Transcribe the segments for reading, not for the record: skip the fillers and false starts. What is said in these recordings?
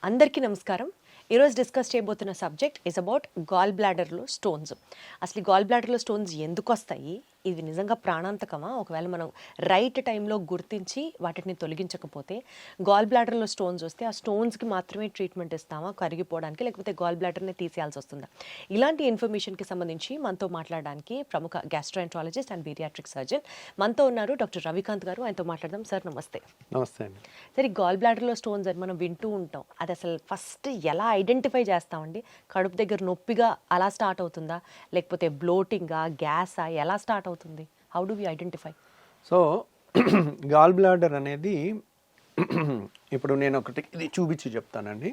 అందరికీ నమస్కారం. ఈరోజు డిస్కస్ చేయబోతున్న సబ్జెక్ట్ ఈజ్ అబౌట్ గాల్ బ్లాడర్లో స్టోన్స్. అసలు గాల్ బ్లాడర్లో స్టోన్స్ ఎందుకు వస్తాయి, ఇది నిజంగా ప్రాణాంతకమా, ఒకవేళ మనం రైట్ టైంలో గుర్తించి వాటిని తొలగించకపోతే గాల్ బ్లాడర్లో స్టోన్స్ వస్తే ఆ స్టోన్స్కి మాత్రమే ట్రీట్మెంట్ ఇస్తామా కరిగిపోవడానికి, లేకపోతే గాల్ బ్లాడర్ని తీసేయాల్సి వస్తుందా? ఇలాంటి ఇన్ఫర్మేషన్కి సంబంధించి మనతో మాట్లాడడానికి ప్రముఖ గ్యాస్ట్రోఎంట్రాలజిస్ట్ అండ్ పీడియాట్రిక్ సర్జన్ మనతో ఉన్నారు డాక్టర్ రవికాంత్ గారు. ఆయనతో మాట్లాడదాం. సార్ నమస్తే. నమస్తే అండి. సరే, గాల్ బ్లాడర్లో స్టోన్స్ అని మనం వింటూ ఉంటాం. అది అసలు ఫస్ట్ ఎలా ఐడెంటిఫై చేస్తామండి? కడుపు దగ్గర నొప్పిగా అలా స్టార్ట్ అవుతుందా, లేకపోతే బ్లోటింగా, గ్యాసా, ఎలా స్టార్ట్ అవుతుంది? How do we identify? So gall bladder అనేది ఇప్పుడు నేను ఒకటి ఇది చూపించి చెప్తానండి.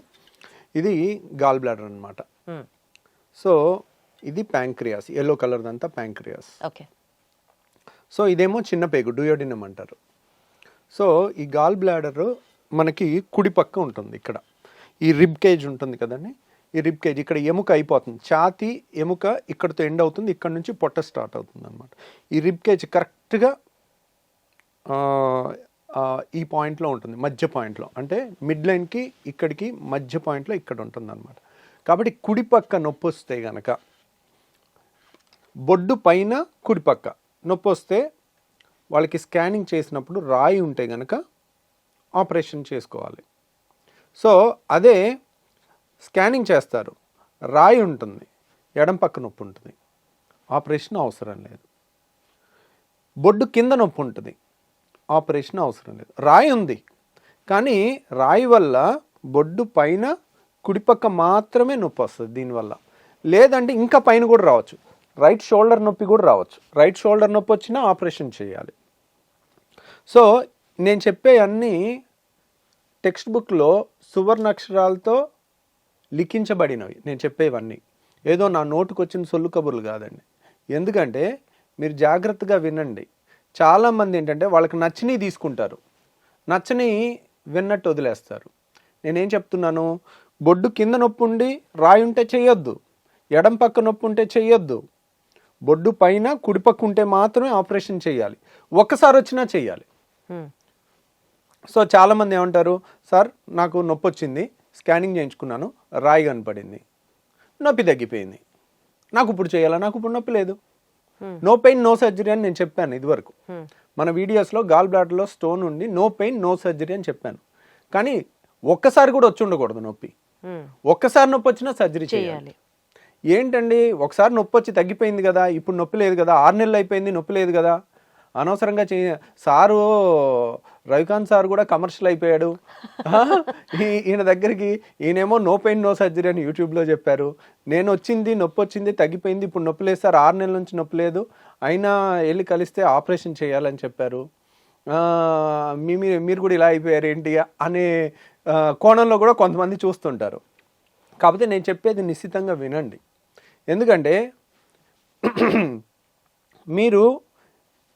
ఇది గాల్ బ్లాడర్ అనమాట. సో ఇది ప్యాంక్రియాస్, ఎల్లో కలర్ అంతా ప్యాంక్రియాస్. ఓకే. సో ఇదేమో చిన్న పేగు, డూయోడినం అంటారు. సో ఈ గాల్ బ్లాడర్ మనకి కుడి పక్క ఉంటుంది. ఇక్కడ ఈ రిబ్ కేజ్ ఉంటుంది కదండి, ఈ రిబ్ కేజ్ ఇక్కడ ఎముక అయిపోతుంది, ఛాతీ ఎముక ఇక్కడతో ఎండ్ అవుతుంది, ఇక్కడ నుంచి పొట్ట స్టార్ట్ అవుతుంది అనమాట. ఈ రిబ్ కేజ్ కరెక్ట్గా ఈ పాయింట్లో ఉంటుంది, మధ్య పాయింట్లో, అంటే మిడ్ లైన్కి ఇక్కడికి మధ్య పాయింట్లో ఇక్కడ ఉంటుంది అనమాట. కాబట్టి కుడి పక్క నొప్పి వస్తే గనక, బొడ్డు పైన కుడి పక్క నొప్పి వస్తే వాళ్ళకి స్కానింగ్ చేసినప్పుడు రాయి ఉంటే గనక ఆపరేషన్ చేసుకోవాలి. సో అదే స్కానింగ్ చేస్తారు, రాయి ఉంటుంది, ఎడం పక్క నొప్పి ఉంటుంది, ఆపరేషన్ అవసరం లేదు. బొడ్డు కింద నొప్పి ఉంటుంది, ఆపరేషన్ అవసరం లేదు. రాయి ఉంది కానీ రాయి వల్ల బొడ్డు పైన కుడిపక్క మాత్రమే నొప్పి వస్తుంది దీనివల్ల. లేదంటే ఇంకా పైన కూడా రావచ్చు, రైట్ షోల్డర్ నొప్పి కూడా రావచ్చు. రైట్ షోల్డర్ నొప్పి వచ్చినా ఆపరేషన్ చేయాలి. సో నేను చెప్పే అన్నీ టెక్స్ట్ బుక్లో సువర్ణాక్షరాలతో లిఖించబడినవి. నేను చెప్పేవన్నీ ఏదో నా నోటుకు వచ్చిన సొల్లు కబుర్లు కాదండి. ఎందుకంటే మీరు జాగ్రత్తగా వినండి. చాలామంది ఏంటంటే వాళ్ళకి నచ్చినవి తీసుకుంటారు, నచ్చని విన్నట్టు వదిలేస్తారు. నేనేం చెప్తున్నాను, బొడ్డు కింద నొప్పి ఉండి రాయి ఉంటే చెయ్యొద్దు, ఎడం పక్క నొప్పి ఉంటే చెయ్యొద్దు, బొడ్డు పైన కుడిపక్క ఉంటే మాత్రమే ఆపరేషన్ చేయాలి, ఒక్కసారి వచ్చినా చెయ్యాలి. సో చాలామంది ఏమంటారు, సార్ నాకు నొప్పి వచ్చింది, స్కానింగ్ చేయించుకున్నాను, రాయి కనపడింది, నొప్పి తగ్గిపోయింది, నాకు ఇప్పుడు చేయాలా, నాకు ఇప్పుడు నొప్పి లేదు, నో పెయిన్ నో సర్జరీ అని నేను చెప్పాను ఇదివరకు మన వీడియోస్లో. గాల్ బ్లాడర్లో స్టోన్ ఉండి నో పెయిన్ నో సర్జరీ అని చెప్పాను. కానీ ఒక్కసారి కూడా వచ్చి ఉండకూడదు నొప్పి. ఒక్కసారి నొప్పి వచ్చినా సర్జరీ చేయాలి. ఏంటండి, ఒకసారి నొప్పి వచ్చి తగ్గిపోయింది కదా, ఇప్పుడు నొప్పి లేదు కదా, 6 నెలలు అయిపోయింది నొప్పి లేదు కదా, అనవసరంగా సారు రవికాంత్ సార్ కూడా కమర్షియల్ అయిపోయాడు. ఈయన దగ్గరికి ఈయనేమో నో పెయిన్ నో సర్జరీ అని యూట్యూబ్లో చెప్పారు. నేను వచ్చింది నొప్పి వచ్చింది తగ్గిపోయింది, ఇప్పుడు నొప్పి లేదు సార్, 6 నెలల నుంచి నొప్పి లేదు, అయినా వెళ్ళి కలిస్తే ఆపరేషన్ చేయాలని చెప్పారు, మీరు కూడా ఇలా అయిపోయారు ఏంటి అనే కోణంలో కూడా కొంతమంది చూస్తుంటారు. కాకపోతే నేను చెప్పేది నిశ్చితంగా వినండి. ఎందుకంటే మీరు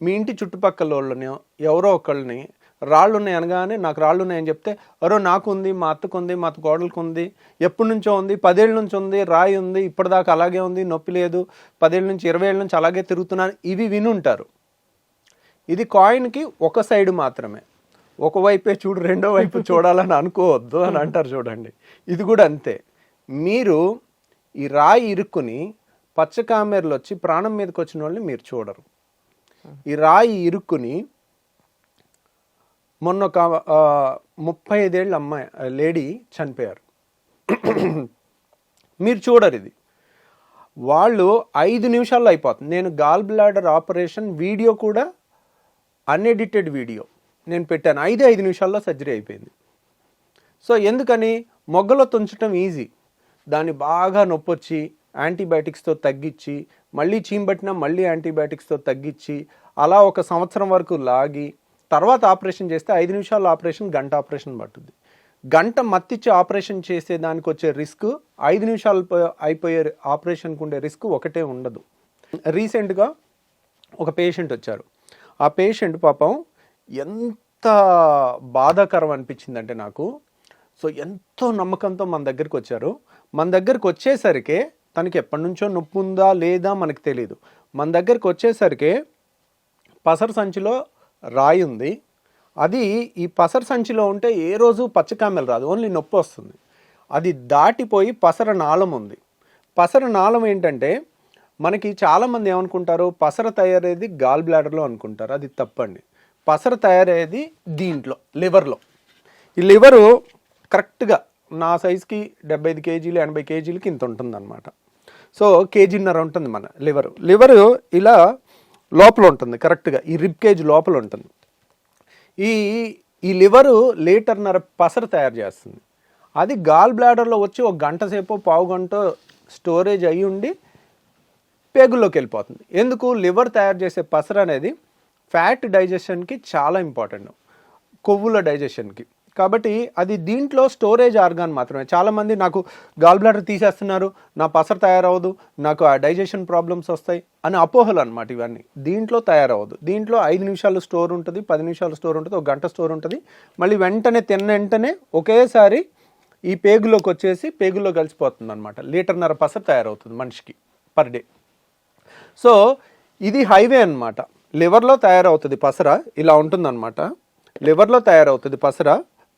మీ ఇంటి చుట్టుపక్కల వాళ్ళని ఎవరో ఒకళ్ళని రాళ్ళు ఉన్నాయి అనగానే నాకు రాళ్ళు ఉన్నాయని చెప్తే, ఎవరో నాకు ఉంది, మా అత్తకు ఉంది, మా కోడలకు ఉంది, ఎప్పటి నుంచో ఉంది, 10 ఏళ్ళ నుంచి ఉంది, రాయి ఉంది, ఇప్పటిదాకా అలాగే ఉంది, నొప్పి లేదు, 10 ఏళ్ళ నుంచి 20 ఏళ్ళ నుంచి అలాగే తిరుగుతున్నాను, ఇవి వినుంటారు. ఇది కాయిన్కి ఒక సైడ్ మాత్రమే, ఒకవైపే చూడు రెండో వైపు చూడాలని అనుకోవద్దు అని అంటారు చూడండి. ఇది కూడా అంతే. మీరు ఈ రాయి ఇరుక్కుని పచ్చకామెరలు వచ్చి ప్రాణం మీదకి వచ్చిన వాళ్ళని మీరు చూడరు. ఈ రాయి ఇరుక్కుని మొన్న ఒక 35 ఏళ్ళ అమ్మాయి లేడీ చనిపోయారు, మీరు చూడరు. ఇది వాళ్ళు 5 నిమిషాల్లో అయిపోతుంది. నేను గాల్ బ్లాడర్ ఆపరేషన్ వీడియో కూడా అన్ఎడిటెడ్ వీడియో నేను పెట్టాను, 5 నిమిషాల్లో సర్జరీ అయిపోయింది. సో ఎందుకని, మొగ్గలో తుంచడం ఈజీ, దాన్ని బాగా నొప్పి వచ్చి యాంటీబయాటిక్స్తో తగ్గించి, మళ్ళీ చీంబట్టినా మళ్ళీ యాంటీబయాటిక్స్తో తగ్గించి, అలా 1 సంవత్సరం వరకు లాగి తర్వాత ఆపరేషన్ చేస్తే 5 నిమిషాల ఆపరేషన్, గంట ఆపరేషన్ పట్టుద్ది. గంట మత్తిచ్చి ఆపరేషన్ చేసే దానికి వచ్చే రిస్క్ 5 నిమిషాలు అయిపోయే ఆపరేషన్కి ఉండే రిస్క్ ఒకటే ఉండదు. రీసెంట్గా ఒక పేషెంట్ వచ్చారు. ఆ పేషెంట్ పాపం ఎంత బాధాకరం అనిపించిందంటే నాకు. సో ఎంతో నమ్మకంతో మన దగ్గరికి వచ్చారు. మన దగ్గరికి వచ్చేసరికి తనకి ఎప్పటి నుంచో నొప్పి ఉందా లేదా మనకు తెలియదు. మన దగ్గరికి వచ్చేసరికి పసర సంచిలో రాయి ఉంది. అది ఈ పసర సంచిలో ఉంటే ఏ రోజు పచ్చకామెలు రాదు, ఓన్లీ నొప్పి వస్తుంది. అది దాటిపోయి పసర నాళం ఉంది. పసర నాళం ఏంటంటే మనకి చాలామంది ఏమనుకుంటారు, పసర తయారయ్యేది గాల్ బ్లాడర్లో అనుకుంటారు. అది తప్పండి. పసర తయారయ్యేది దీంట్లో, లివర్లో. ఈ లివరు కరెక్ట్గా నా సైజుకి 75 కేజీలు 80 కేజీలకి ఇంత ఉంటుంది అనమాట. సో కేజీన్నర ఉంటుంది మన లివరు ఇలా లోపల ఉంటుంది, కరెక్ట్గా ఈ రిబ్ కేజ్ లోపల ఉంటుంది. ఈ లివరు లీటర్న్నర పసర తయారు చేస్తుంది. అది గాల్ బ్లాడర్లో వచ్చి ఒక గంట సేపు పావు గంట స్టోరేజ్ అయ్యి ఉండి పేగుల్లోకి వెళ్ళిపోతుంది. ఎందుకు? లివర్ తయారు చేసే పసర అనేది ఫ్యాట్ డైజెషన్కి చాలా ఇంపార్టెంట్, కొవ్వుల డైజెషన్కి. కాబట్టి అది దీంట్లో స్టోరేజ్ ఆర్గాన్ మాత్రమే. చాలామంది నాకు గాల్ బ్లాడర్ తీసేస్తున్నారు, నా పసర తయారవ్వదు, నాకు ఆ డైజెషన్ ప్రాబ్లమ్స్ వస్తాయి అని అపోహలు అనమాట ఇవన్నీ. దీంట్లో తయారవ్వదు. దీంట్లో 5 నిమిషాలు స్టోర్ ఉంటుంది, 10 నిమిషాలు స్టోర్ ఉంటుంది, ఒక గంట స్టోర్ ఉంటుంది. మళ్ళీ వెంటనే తిన్న వెంటనే ఒకేసారి ఈ పేగులోకి వచ్చేసి పేగుల్లో కలిసిపోతుంది అనమాట. లీటర్న్నర పసర తయారవుతుంది మనిషికి పర్ డే. సో ఇది హైవే అనమాట. లివర్లో తయారవుతుంది పసర, ఇలా ఉంటుందన్నమాట. లివర్లో తయారవుతుంది పసర,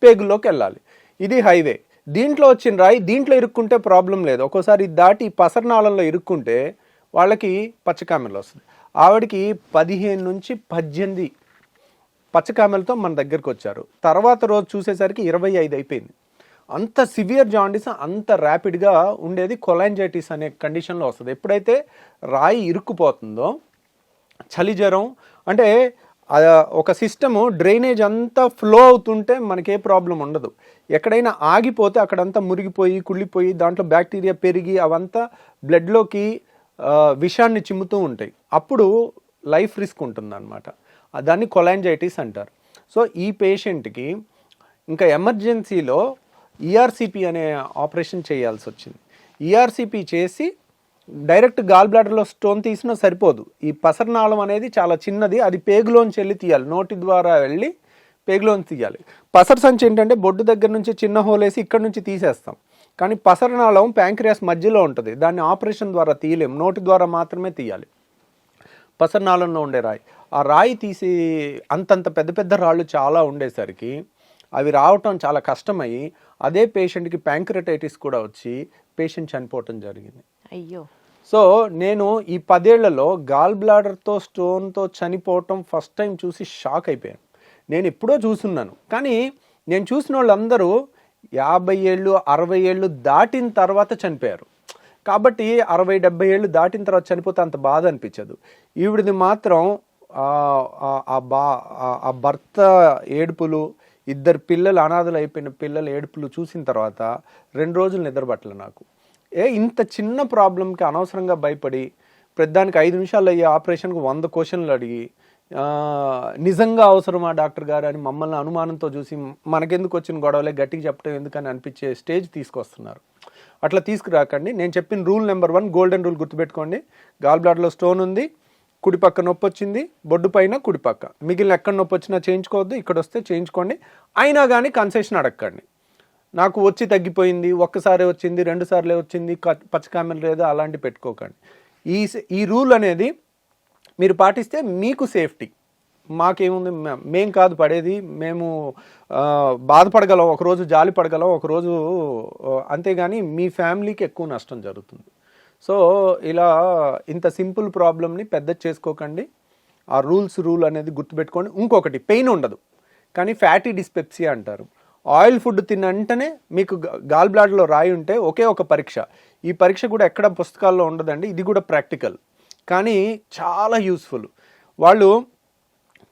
పేగుల్లోకి వెళ్ళాలి. ఇది హైవే. దీంట్లో వచ్చిన రాయి దీంట్లో ఇరుక్కుంటే ప్రాబ్లం లేదు. ఒక్కోసారి దాటి పసరనాళంలో ఇరుక్కుంటే వాళ్ళకి పచ్చకామెలు వస్తుంది. ఆవిడకి 15 నుంచి 18 పచ్చకామెలతో మన దగ్గరకు వచ్చారు. తర్వాత రోజు చూసేసరికి 25 అయిపోయింది. అంత సివియర్ జాండీస్ అంత ర్యాపిడ్గా ఉండేది కొలాంజైటిస్ అనే కండిషన్లో వస్తుంది. ఎప్పుడైతే రాయి ఇరుక్కుపోతుందో, చలి జ్వరం అంటే ఒక సిస్టము డ్రైనేజ్ అంతా ఫ్లో అవుతుంటే మనకే ప్రాబ్లం ఉండదు. ఎక్కడైనా ఆగిపోతే అక్కడంతా మురిగిపోయి కుళ్ళిపోయి దాంట్లో బ్యాక్టీరియా పెరిగి అవంతా బ్లడ్లోకి విషాన్ని చిమ్ముతూ ఉంటాయి. అప్పుడు లైఫ్ రిస్క్ ఉంటుందన్నమాట. దాన్ని కొలాంజైటిస్ అంటారు. సో ఈ పేషెంట్కి ఇంకా ఎమర్జెన్సీలో ఈఆర్సిపి అనే ఆపరేషన్ చేయాల్సి వచ్చింది. ఈఆర్సిపి చేసి డైరెక్ట్ గాల్ బ్లాడర్లో స్టోన్ తీసినా సరిపోదు. ఈ పసరనాళం అనేది చాలా చిన్నది, అది పేగులోంచి వెళ్ళి తీయాలి, నోటి ద్వారా వెళ్ళి పేగులోంచి తీయాలి. పసర సంచి ఏంటంటే బొడ్డు దగ్గర నుంచి చిన్న హోల్ వేసి ఇక్కడ నుంచి తీసేస్తాం. కానీ పసరనాళం ప్యాంక్రియాస్ మధ్యలో ఉంటుంది, దాన్ని ఆపరేషన్ ద్వారా తీయలేం, నోటి ద్వారా మాత్రమే తీయాలి. పసరనాళంలో ఉండే రాయి, ఆ రాయి తీసి అంతంత పెద్ద పెద్ద రాళ్ళు చాలా ఉండేసరికి అవి రావటం చాలా కష్టమయ్యి అదే పేషెంట్కి ప్యాంక్రటైటిస్ కూడా వచ్చి పేషెంట్ చనిపోవటం జరిగింది. అయ్యో. సో నేను ఈ 10 ఏళ్లలో గాల్ బ్లాడర్తో స్టోన్తో చనిపోవటం ఫస్ట్ టైం చూసి షాక్ అయిపోయాను. నేను ఎప్పుడో చూస్తున్నాను, కానీ నేను చూసిన వాళ్ళందరూ 50 ఏళ్ళు 60 ఏళ్ళు దాటిన తర్వాత చనిపోయారు. కాబట్టి 60-70 ఏళ్ళు దాటిన తర్వాత చనిపోతే అంత బాధ అనిపించదు. ఈవిడిది మాత్రం ఆ భర్త ఏడుపులు, 2 పిల్లలు అనాథలు అయిపోయిన పిల్లల ఏడుపులు చూసిన తర్వాత 2 రోజులు నిద్రపట్టలే నాకు. ఇంత చిన్న ప్రాబ్లంకి అనవసరంగా భయపడి ప్రతిదానికి 5 నిమిషాలు అయ్యే ఆపరేషన్కి 100 క్వశ్చన్లు అడిగి నిజంగా అవసరమా డాక్టర్ గారు అని మమ్మల్ని అనుమానంతో చూసి మనకెందుకు వచ్చిన గొడవలే గట్టిగా చెప్పడం ఎందుకని అనిపించే స్టేజ్ తీసుకొస్తున్నారు. అట్లా తీసుకురాకండి. నేను చెప్పిన రూల్ నెంబర్ 1 గోల్డెన్ రూల్ గుర్తుపెట్టుకోండి. గాల్ బ్లాడర్లో స్టోన్ ఉంది, కుడిపక్క నొప్పి వచ్చింది, బొడ్డు పైన కుడిపక్క, మిగిలిన ఎక్కడ నొప్పి వచ్చినా చేయించుకోవద్దు, ఇక్కడ వస్తే చేయించుకోండి. అయినా కానీ కన్సెషన్ అడగండి. నాకు వచ్చి తగ్గిపోయింది, ఒక్కసారి వచ్చింది, 2 సార్లే వచ్చింది, పచ్చకామెలు లేదా, అలాంటి పెట్టుకోకండి. ఈ రూల్ అనేది మీరు పాటిస్తే మీకు సేఫ్టీ. మాకేముంది, మేం కాదు పడేది, మేము బాధపడగలం, ఒకరోజు జాలి పడగలం, ఒకరోజు, అంతేగాని మీ ఫ్యామిలీకి ఎక్కువ నష్టం జరుగుతుంది. సో ఇలా ఇంత సింపుల్ ప్రాబ్లమ్ని పెద్ద చేసుకోకండి. ఆ రూల్ అనేది గుర్తుపెట్టుకోండి. ఇంకొకటి, పెయిన్ ఉండదు కానీ ఫ్యాటీ డిస్పెప్సియా అంటారు. ఆయిల్ ఫుడ్ తిన్న వెంటనే మీకు గాల్ బ్లాడర్లో రాయి ఉంటే ఒకే ఒక పరీక్ష, ఈ పరీక్ష కూడా ఎక్కడ పుస్తకాల్లో ఉండదండి, ఇది కూడా ప్రాక్టికల్ కానీ చాలా యూస్ఫుల్. వాళ్ళు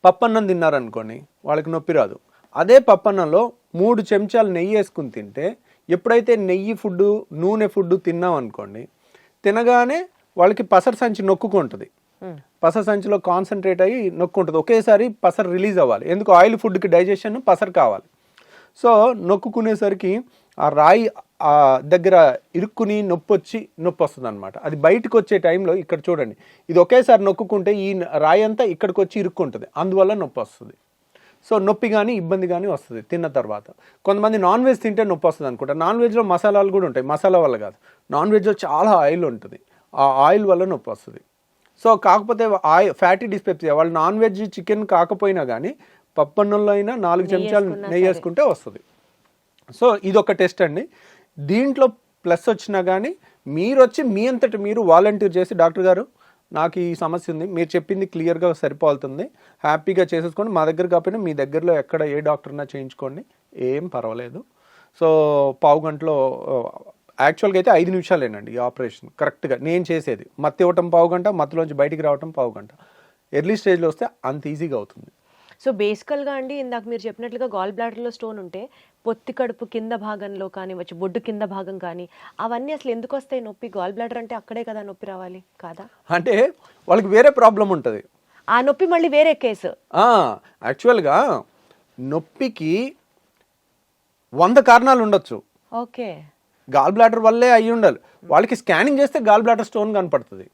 పప్పన్నం తిన్నారనుకోండి, వాళ్ళకి నొప్పి రాదు. అదే పప్పన్నంలో 3 చెంచాలు నెయ్యి వేసుకుని తింటే, ఎప్పుడైతే నెయ్యి ఫుడ్ నూనె ఫుడ్ తిన్నాం అనుకోండి, తినగానే వాళ్ళకి పసర సంచి నొక్కుంటుంది, పసర సంచిలో కాన్సన్ట్రేట్ అయ్యి నొక్కుంటుంది, ఒకేసారి పసర రిలీజ్ అవ్వాలి. ఎందుకు? ఆయిల్ ఫుడ్కి డైజెషన్ పసర కావాలి. సో నొక్కునేసరికి ఆ రాయి దగ్గర ఇరుక్కుని నొప్పి వస్తుంది అనమాట. అది బయటకు వచ్చే టైంలో ఇక్కడ చూడండి, ఇది ఒకేసారి నొక్కుంటే ఈ రాయి అంతా ఇక్కడికి వచ్చి ఇరుక్కుంటుంది, అందువల్ల నొప్పి వస్తుంది. సో నొప్పి కానీ ఇబ్బంది కానీ వస్తుంది తిన్న తర్వాత. కొంతమంది నాన్ వెజ్ తింటే నొప్పి వస్తుంది అనుకుంటా. నాన్ వెజ్లో మసాలాలు కూడా ఉంటాయి, మసాలా వల్ల కాదు, నాన్ వెజ్లో చాలా ఆయిల్ ఉంటుంది, ఆ ఆయిల్ వల్ల నొప్పి వస్తుంది. సో కాకపోతే ఫ్యాటీ డిస్పెప్సియా, వాళ్ళు నాన్ వెజ్ చికెన్ కాకపోయినా కానీ పప్పన్నంలో అయినా 4 చెంచాలు నెయ్యి వేసుకుంటే వస్తుంది. సో ఇదొక టెస్ట్ అండి. దీంట్లో ప్లస్ వచ్చినా కానీ మీరు వచ్చి మీ అంతటి మీరు వాలంటీర్ చేసి డాక్టర్ గారు నాకు ఈ సమస్య ఉంది, మీరు చెప్పింది క్లియర్గా సరిపోతుంది, హ్యాపీగా చేసేసుకోండి, మా దగ్గర కాకపోయినా మీ దగ్గరలో ఎక్కడ ఏ డాక్టర్నా చేయించుకోండి, ఏం పర్వాలేదు. సో పావు గంటలో, యాక్చువల్గా అయితే 5 నిమిషాలేనండి ఈ ఆపరేషన్ కరెక్ట్గా నేను చేసేది. మత్తు ఇవ్వటం పావు గంట, మత్తులోంచి బయటికి రావటం పావు గంట. ఎర్లీ స్టేజ్లో వస్తే అంత ఈజీగా అవుతుంది. సో బేసికల్గా అండి, ఇందాక మీరు చెప్పినట్లుగా గాల్ బ్లాడర్లో స్టోన్ ఉంటే పొత్తి కడుపు కింద భాగంలో కానివచ్చు, బొడ్డు కింద భాగం కానీ, అవన్నీ అసలు ఎందుకు వస్తాయి నొప్పి? గాల్ బ్లాడర్ అంటే అక్కడే కదా నొప్పి రావాలి కాదా? అంటే వాళ్ళకి వేరే ప్రాబ్లం ఉంటుంది. ఆ నొప్పి మళ్ళీ వేరే కేసు. యాక్చువల్గా నొప్పికి 100 కారణాలు ఉండొచ్చు. ఓకే, గాల్ బ్లాడర్ వల్లే అయ్యి ఉండాలి. వాళ్ళకి స్కానింగ్ చేస్తే గాల్ బ్లాడర్ స్టోన్ కనపడుతుంది.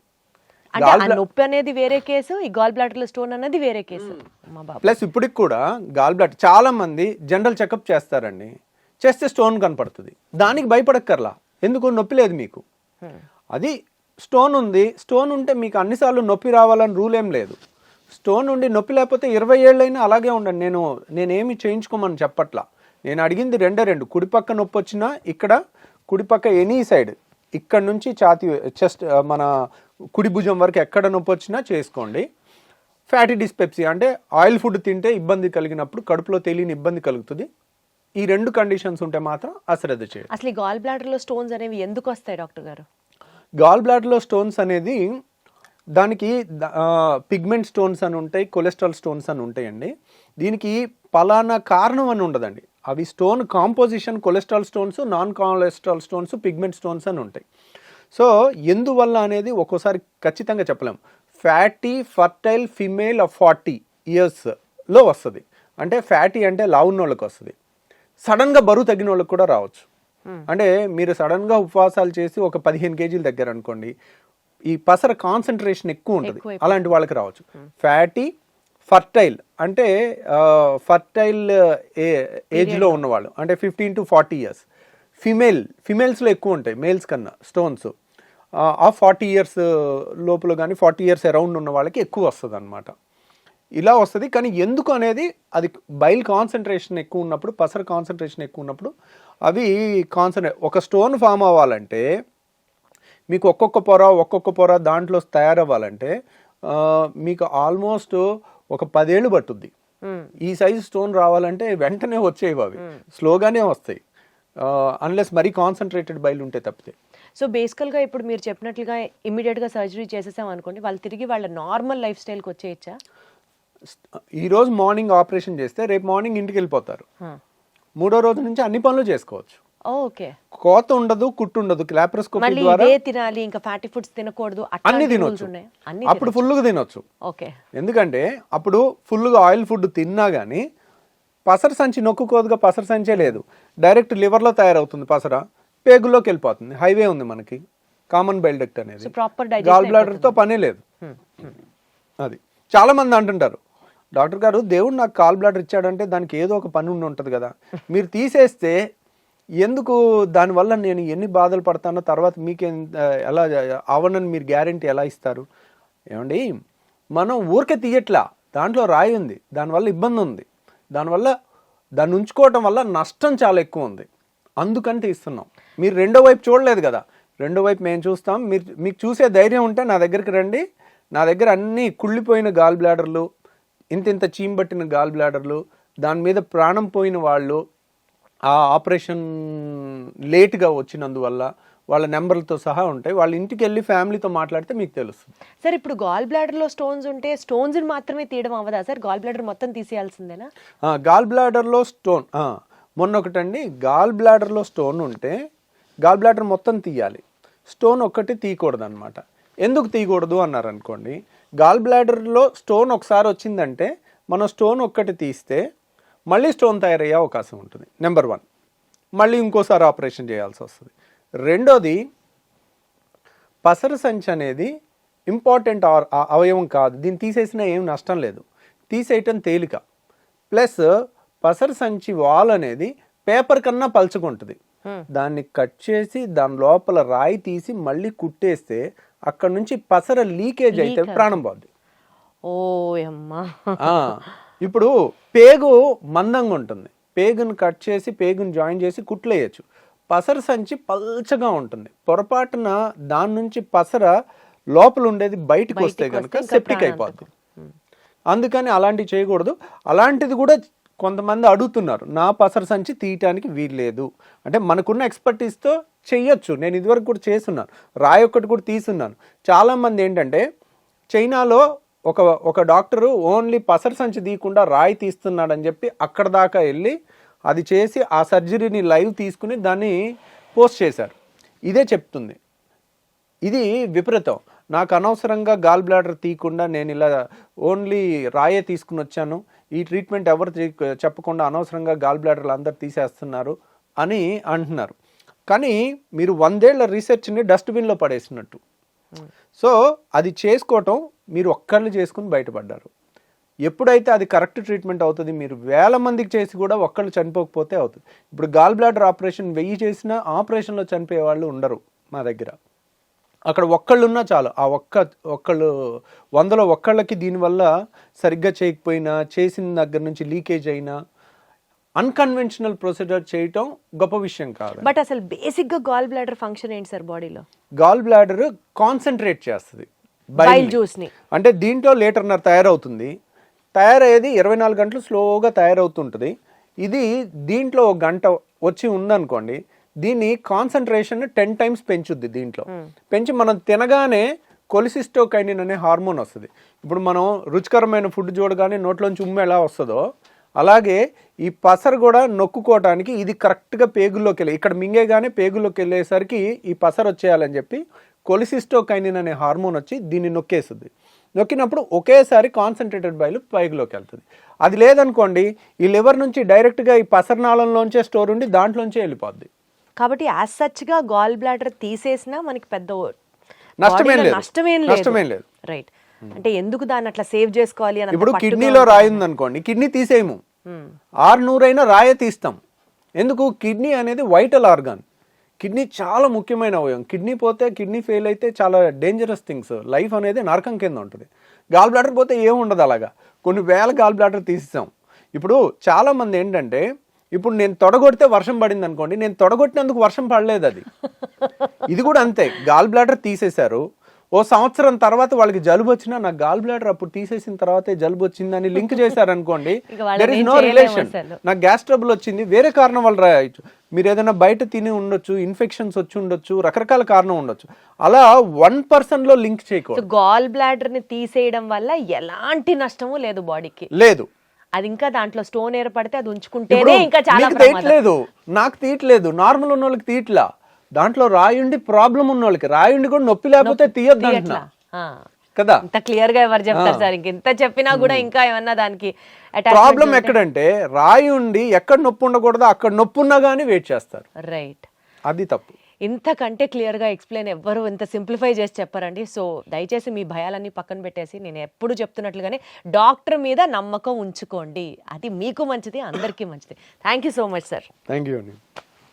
అంటే ఆ నొప్పి అనేది వేరే కేసు, ఈ గాల్ బ్లాడర్లో స్టోన్ అనేది వేరే కేసు. ప్లస్ ఇప్పటికి కూడా గాల్ బ్లాడర్ చాలా మంది జనరల్ చెకప్ చేస్తారండి, చేస్తే స్టోన్ కనపడుతుంది. దానికి భయపడక్కర్లా, ఎందుకు? నొప్పి లేదు మీకు, అది స్టోన్ ఉంది. స్టోన్ ఉంటే మీకు అన్నిసార్లు నొప్పి రావాలని రూల్ ఏం లేదు. స్టోన్ ఉండి నొప్పి లేకపోతే 20 ఏళ్ళైనా అలాగే ఉండండి. నేనేమి చేయించుకోమని చెప్పట్లా. నేను అడిగింది రెండు. కుడిపక్క నొప్పి వచ్చినా ఇక్కడ కుడిపక్క ఎనీ సైడ్, ఇక్కడ నుంచి ఛాతీ చెస్ట్ మన కుడి భుజం వరకు ఎక్కడ నొప్పి వచ్చినా చేసుకోండి. ఫ్యాటీ డిస్పెప్సియా అంటే ఆయిల్ ఫుడ్ తింటే ఇబ్బంది కలిగినప్పుడు కడుపులో తెలియని ఇబ్బంది కలుగుతుంది. ఈ 2 కండిషన్స్ ఉంటే మాత్రం అశ్రద్ధ చేయండి. అసలు ఈ గాల్ బ్లాడర్లో స్టోన్స్ అనేవి ఎందుకు వస్తాయి డాక్టర్ గారు? గాల్ బ్లాడర్లో స్టోన్స్ అనేది దానికి పిగ్మెంట్ స్టోన్స్ అని ఉంటాయి, కొలెస్ట్రాల్ స్టోన్స్ అని ఉంటాయండి. దీనికి పలానా కారణం అని ఉండదండి. అవి stone composition cholesterol stones, non cholesterol stones, pigment stones అని ఉంటాయి. సో ఎందువల్ల అనేది ఒక్కోసారి ఖచ్చితంగా చెప్పలేము. ఫ్యాటీ ఫర్టైల్ ఫిమేల్ ఆఫ్ 40 ఇయర్స్లో వస్తుంది. అంటే ఫ్యాటీ అంటే లావున్న వాళ్ళకి వస్తుంది. సడన్గా బరువు తగ్గిన వాళ్ళకి కూడా రావచ్చు. అంటే మీరు సడన్గా ఉపవాసాలు చేసి ఒక 15 కేజీలు దగ్గర అనుకోండి, ఈ పసర కాన్సన్ట్రేషన్ ఎక్కువ ఉంటుంది, అలాంటి వాళ్ళకి రావచ్చు. ఫ్యాటీ ఫర్టైల్ అంటే ఫర్టైల్ ఏజ్లో ఉన్నవాళ్ళు, అంటే 15 to 40 ఇయర్స్. ఫిమేల్స్లో ఎక్కువ ఉంటాయి మేల్స్ కన్నా స్టోన్స్. ఆ 40 ఇయర్స్ లోపల కానీ 40 ఇయర్స్ అరౌండ్ ఉన్న వాళ్ళకి ఎక్కువ వస్తుంది అనమాట. ఇలా వస్తుంది. కానీ ఎందుకు అనేది, అది బైల్ కాన్సన్ట్రేషన్ ఎక్కువ ఉన్నప్పుడు, పసర కాన్సన్ట్రేషన్ ఎక్కువ ఉన్నప్పుడు అవి ఒక స్టోన్ ఫామ్ అవ్వాలంటే మీకు ఒక్కొక్క పొర దాంట్లో తయారవ్వాలంటే మీకు ఆల్మోస్ట్ ఒక 10 ఏళ్ళు పట్టుద్ది. ఈ సైజు స్టోన్ రావాలంటే వెంటనే వచ్చేవి, అవి స్లోగానే వస్తాయి, అన్లెస్ మరీ కాన్సన్ట్రేటెడ్ బైల్ ఉంటే తప్పితే. సో బేసికల్గా ఇప్పుడు మీరు చెప్పినట్లుగా ఇమ్మీడియట్గా సర్జరీ చేసేసాం అనుకోండి, వాళ్ళు తిరిగి వాళ్ళ నార్మల్ లైఫ్ స్టైల్కి వచ్చేయచ్చా? ఈరోజు మార్నింగ్ ఆపరేషన్ చేస్తే రేపు మార్నింగ్ ఇంటికి వెళ్ళిపోతారు. 3వ రోజు నుంచి అన్ని పనులు చేసుకోవచ్చు. ఓకే, కోత ఉండదు, కుట్టు ఉండదు. లాప్రోస్కోపీ ద్వారా తినాలి, ఇంకా ఫ్యాటీ ఫుడ్స్ తినకూడదు, అన్ని తినొచ్చు. అప్పుడు ఫుల్గా తినొచ్చు. ఓకే, ఎందుకంటే అప్పుడు ఫుల్గా ఆయిల్ ఫుడ్ తిన్నా కానీ పసర సంచి నొక్కుకోదుగా, పసర సంచే లేదు, డైరెక్ట్ లివర్లో తయారవుతుంది పసర, పేగుల్లోకి వెళ్ళిపోతుంది. హైవే ఉంది మనకి, కామన్ బైల్ డక్ట్ అనేది. గాల్ బ్లాడర్తో పనే లేదు. అది చాలా మంది అంటుంటారు, డాక్టర్ గారు దేవుడు నాకు గాల్ బ్లాడర్ ఇచ్చాడంటే దానికి ఏదో ఒక పని ఉండి ఉంటుంది కదా, మీరు తీసేస్తే ఎందుకు, దానివల్ల నేను ఎన్ని బాధలు పడతానో తర్వాత మీకే ఎలా అవనని మీరు గ్యారెంటీ ఎలా ఇస్తారు? ఏమండి, మనం ఊరికే తీయట్లా, దాంట్లో రాయి ఉంది, దానివల్ల ఇబ్బంది ఉంది, దాన్ని ఉంచుకోవటం వల్ల నష్టం చాలా ఎక్కువ ఉంది, అందుకని తీస్తున్నాం. మీరు రెండో వైపు చూడలేదు కదా, రెండో వైపు మేము చూస్తాం. మీకు చూసే ధైర్యం ఉంటే నా దగ్గరికి రండి. నా దగ్గర అన్ని కుళ్ళిపోయిన గాల్ బ్లాడర్లు, ఇంత చీంబట్టిన గాల్ బ్లాడర్లు, దాని మీద ప్రాణం పోయిన వాళ్ళు, ఆ ఆపరేషన్ లేట్గా వచ్చినందువల్ల వాళ్ళ నెంబర్లతో సహా ఉంటాయి. వాళ్ళ ఇంటికి వెళ్ళి ఫ్యామిలీతో మాట్లాడితే మీకు తెలుస్తుంది. సార్, ఇప్పుడు గాల్ బ్లాడర్లో స్టోన్స్ ఉంటే స్టోన్స్ మాత్రమే తీయడం అవ్వదా సార్? గాల్ బ్లాడర్ మొత్తం తీసేయాల్సిందేనా? గాల్ బ్లాడర్లో స్టోన్ మొన్న ఒకటండి, గాల్ బ్లాడర్లో స్టోన్ ఉంటే గాల్ బ్లాడర్ మొత్తం తీయాలి, స్టోన్ ఒక్కటి తీయకూడదు అనమాట. ఎందుకు తీయకూడదు అన్నారు అనుకోండి, గాల్ బ్లాడర్లో స్టోన్ ఒకసారి వచ్చిందంటే మనం స్టోన్ ఒక్కటి తీస్తే మళ్ళీ స్టోన్ తయారయ్యే అవకాశం ఉంటుంది. నెంబర్ 1, మళ్ళీ ఇంకోసారి ఆపరేషన్ చేయాల్సి వస్తుంది. రెండోది, పసర సంచి అనేది ఇంపార్టెంట్ అవయవం కాదు, దీన్ని తీసేసినా ఏం నష్టం లేదు, తీసేయటం తేలిక. ప్లస్ పసర సంచి వాల్ అనేది పేపర్ కన్నా పలుచుకుంటుంది. దాన్ని కట్ చేసి దాని లోపల రాయి తీసి మళ్ళీ కుట్టేస్తే అక్కడ నుంచి పసర లీకేజ్ అయితే ప్రాణం పోద్ది. ఇప్పుడు పేగు మందంగా ఉంటుంది, పేగును కట్ చేసి పేగును జాయిన్ చేసి కుట్లేయచ్చు. పసర సంచి పల్చగా ఉంటుంది, పొరపాటున దాని నుంచి పసర లోపల ఉండేది బయటకు వస్తే కనుక సెప్టిక్ అయిపోద్ది. అందుకని అలాంటివి చేయకూడదు. అలాంటిది కూడా కొంతమంది అడుగుతున్నారు, నా పసర సంచి తీయటానికి వీల్లేదు అంటే మనకున్న ఎక్స్పర్టీస్తో చెయ్యొచ్చు. నేను ఇదివరకు కూడా చేస్తున్నాను, రాయి ఒక్కటి కూడా తీసున్నాను. చాలామంది ఏంటంటే చైనాలో ఒక డాక్టరు ఓన్లీ పసర సంచి తీయకుండా రాయి తీస్తున్నాడని చెప్పి అక్కడ దాకా వెళ్ళి అది చేసి ఆ సర్జరీని లైవ్ తీసుకుని దాన్ని పోస్ట్ చేశారు. ఇదే చెప్తుంది, ఇది విపరీతం. నాకు అనవసరంగా గాల్ బ్లాడర్ తీయకుండా నేను ఇలా ఓన్లీ రాయే తీసుకుని వచ్చాను, ఈ ట్రీట్మెంట్ ఎవరు చెప్పకుండా అనవసరంగా గాల్ బ్లాడర్లు అందరు తీసేస్తున్నారు అని అంటున్నారు. కానీ మీరు 100 ఏళ్ల రీసెర్చ్ని డస్ట్బిన్లో పడేసినట్టు. సో అది చేసుకోవటం మీరు ఒక్కళ్ళు చేసుకుని బయటపడ్డారు. ఎప్పుడైతే అది కరెక్ట్ ట్రీట్మెంట్ అవుతుంది, మీరు 1000 మందికి చేసి కూడా ఒక్కళ్ళు చనిపోకపోతే అవుతుంది. ఇప్పుడు గాల్ బ్లాడర్ ఆపరేషన్ 1000 చేసినా ఆపరేషన్లో చనిపోయే వాళ్ళు ఉండరు మా దగ్గర. అక్కడ ఒక్కళ్ళు ఉన్నా చాలు, ఆ ఒక్కళ్ళు 100లో ఒక్కళ్ళకి దీనివల్ల సరిగ్గా చేయకపోయినా, చేసిన దగ్గర నుంచి లీకేజ్ అయినా అన్కన్వెన్షనల్ ప్రొసీజర్ చేయటం గొప్ప విషయం కాదు. బట్ అసలు బేసిక్గా గాల్ బ్లాడర్ ఫంక్షన్ ఏంటి సార్ బాడీలో? గాల్ బ్లాడర్ కాన్సన్ట్రేట్ చేస్తుంది బైల్ జ్యూస్ని. అంటే దీంట్లో 1.5 లీటర్ తయారవుతుంది, తయారయ్యేది 24 గంటలు స్లోగా తయారవుతుంటుంది. ఇది దీంట్లో 1 గంట వచ్చి ఉందనుకోండి, దీన్ని కాన్సన్ట్రేషన్ 10 టైమ్స్ పెంచుద్ది. దీంట్లో పెంచి మనం తినగానే కొలిసిస్టోకైనిన్ అనే హార్మోన్ వస్తుంది. ఇప్పుడు మనం రుచికరమైన ఫుడ్ చూడగానే నోట్లోంచి ఉమ్ము ఎలా వస్తుందో అలాగే ఈ పసరు కూడా నొక్కుకోవటానికి ఇది కరెక్ట్గా పేగుల్లోకి వెళ్ళి ఇక్కడ మింగేగానే పేగుల్లోకి వెళ్ళేసరికి ఈ పసరు వచ్చేయాలని చెప్పి కొలిసిస్టోకైనిన్ అనే హార్మోన్ వచ్చి దీన్ని నొక్కేస్తుంది. నొక్కినప్పుడు ఒకేసారి కాన్సన్ట్రేటెడ్ బైలు పైగులోకి వెళ్తుంది. అది లేదనుకోండి, ఈ లివర్ నుంచి డైరెక్ట్గా ఈ పసరనాళంలోంచే స్టోర్ ఉండి దాంట్లోంచే వెళ్ళిపోద్ది. కాబట్టి యాజ్ సచ్గా గాల్ బ్లాడర్ తీసేసినా మనకి పెద్ద నష్టమేం లేదు. రైట్. అంటే ఎందుకు దాన్ని అట్లా సేవ్ చేసుకోవాలి అని? ఇప్పుడు కిడ్నీలో రాయి ఉందనుకోండి, కిడ్నీ తీసేయము, 600 అయినా రాయే తీస్తాం. ఎందుకు? కిడ్నీ అనేది వైటల్ ఆర్గాన్, కిడ్నీ చాలా ముఖ్యమైన అవయవం. కిడ్నీ పోతే, కిడ్నీ ఫెయిల్ అయితే చాలా డేంజరస్ థింగ్స్, లైఫ్ అనేది నరకం కింద ఉంటుంది. గాల్ బ్లాడర్ పోతే ఏముండదు. అలాగా కొన్ని 1000 గాల్ బ్లాడర్ తీసేసాం. ఇప్పుడు చాలామంది ఏంటంటే, ఇప్పుడు నేను తొడగొడితే వర్షం పడింది అనుకోండి, నేను తొడగొట్టినందుకు వర్షం పడలేదు. అది ఇది కూడా అంతే. గాల్ బ్లాడర్ తీసేశారు, ఓ సంవత్సరం తర్వాత వాళ్ళకి జలుబు వచ్చినా నాకు గాల్ బ్లాడర్ అప్పుడు తీసేసిన తర్వాతే జలుబు వచ్చిందని లింక్ చేశారనుకోండి, దెర్ ఇస్ నో రిలేషన్. నాకు గ్యాస్ ట్రబుల్ వచ్చింది, వేరే కారణం వల్ల రాయొచ్చు. మీరు ఏదైనా బయట తిని ఉండొచ్చు, ఇన్ఫెక్షన్స్ వచ్చి ఉండొచ్చు, రకరకాల కారణం ఉండొచ్చు. అలా 1% లో లింక్ చేయకూడదు. గాల్ బ్లాడర్ ని తీసేయడం వల్ల ఎలాంటి నష్టము లేదు బాడీకి, లేదు. అది ఇంకా దాంట్లో స్టోన్ ఏర్పడితే అది ఉంచుకుంటేనే ఇంకా చాలా తీయట్లేదు. నాకు తీయట్లేదు, నార్మల్ ఉన్న వాళ్ళకి తీయట్లా. దాంట్లో రాయుండి ప్రాబ్లం ఉన్న వాళ్ళకి, రాయుండి కూడా నొప్పి లేకపోతే తీయొద్దు అంటున్నా కదా. ఇంత క్లియర్ గా ఎవరు చెప్తారు సార్? ఇంత చెప్పినా కూడా ఇంకా ఏమన్నా దానికి ప్రాబ్లం ఎక్కడంటే, రాయి ఉండి ఎక్కడ నొప్పి ఉండకూడదో అక్కడ నొప్పి ఉన్నా కానీ వెయిట్ చేస్తారు. రైట్, అది తప్పు. ఇంతకంటే క్లియర్ గా ఎక్స్ప్లెయిన్ ఎవ్వరు ఇంత సింప్లిఫై చేసి చెప్పారండి. సో దయచేసి మీ భయాలన్నీ పక్కన పెట్టేసి నేను ఎప్పుడు చెప్తున్నట్లుగానే డాక్టర్ మీద నమ్మకం ఉంచుకోండి. అది మీకు మంచిది, అందరికీ మంచిది. Thank you so much sir. Thank you అండి.